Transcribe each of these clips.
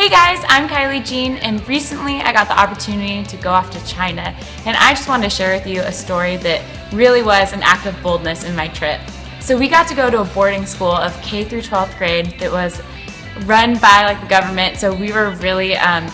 Hey guys, I'm Kylie Jean, and recently I got the opportunity to go off to China, and I just wanted to share with you a story that really was an act of boldness in my trip. So we got to go to a boarding school of K through 12th grade that was run by the government, so we were really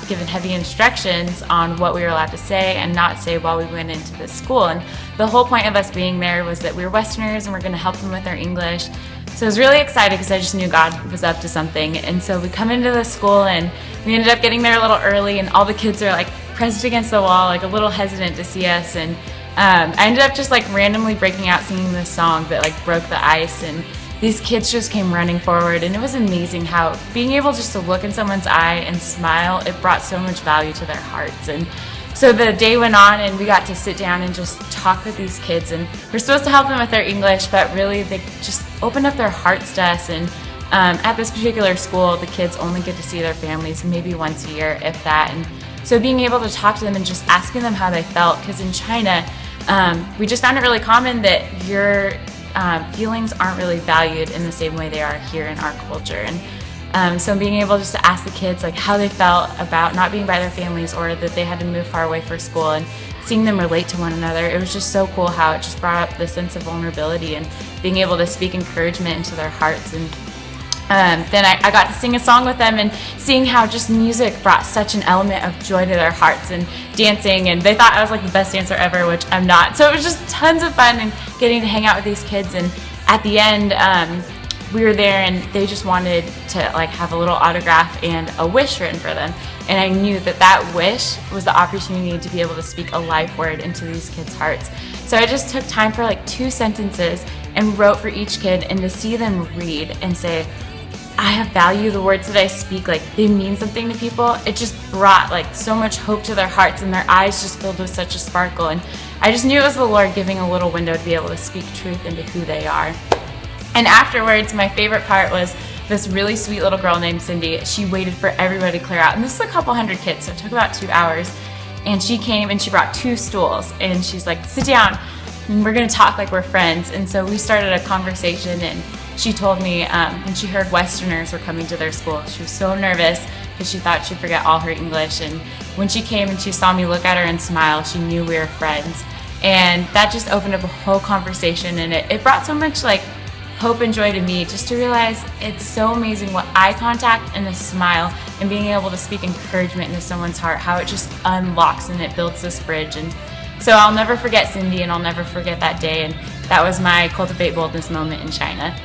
given heavy instructions on what we were allowed to say and not say while we went into the school. And the whole point of us being there was that we were Westerners and we're going to help them with their English. So I was really excited because I just knew God was up to something. And so we come into the school and we ended up getting there a little early, and all the kids are pressed against the wall, a little hesitant to see us. And I ended up just randomly breaking out singing this song that broke the ice, and these kids just came running forward, and it was amazing how being able just to look in someone's eye and smile, it brought so much value to their hearts. And so the day went on and we got to sit down and just talk with these kids, and we're supposed to help them with their English, but really they just opened up their hearts to us. And at this particular school, the kids only get to see their families maybe once a year, if that. And so being able to talk to them and just asking them how they felt, because in China, we just found it really common that your feelings aren't really valued in the same way they are here in our culture. And so being able just to ask the kids how they felt about not being by their families, or that they had to move far away for school, and seeing them relate to one another, it was just so cool how it just brought up the sense of vulnerability and being able to speak encouragement into their hearts. And then I got to sing a song with them, and seeing how just music brought such an element of joy to their hearts, and dancing, and they thought I was the best dancer ever, which I'm not. So it was just tons of fun and getting to hang out with these kids. And at the end, we were there and they just wanted to have a little autograph and a wish written for them. And I knew that that wish was the opportunity to be able to speak a life word into these kids' hearts. So I just took time for 2 sentences and wrote for each kid, and to see them read and say, I have value, the words that I speak, they mean something to people. It just brought so much hope to their hearts, and their eyes just filled with such a sparkle. And I just knew it was the Lord giving a little window to be able to speak truth into who they are. And afterwards, my favorite part was this really sweet little girl named Cindy. She waited for everybody to clear out, and this is a couple hundred kids, so it took about 2 hours. And she came and she brought 2 stools, and she's like, sit down, and we're gonna talk like we're friends. And so we started a conversation, and she told me when she heard Westerners were coming to their school, she was so nervous because she thought she'd forget all her English. And when she came and she saw me look at her and smile, she knew we were friends. And that just opened up a whole conversation, and it brought so much hope and joy to me, just to realize it's so amazing what eye contact and a smile and being able to speak encouragement into someone's heart, how it just unlocks and it builds this bridge. And so I'll never forget Cindy, and I'll never forget that day, and that was my Cultivate Boldness moment in China.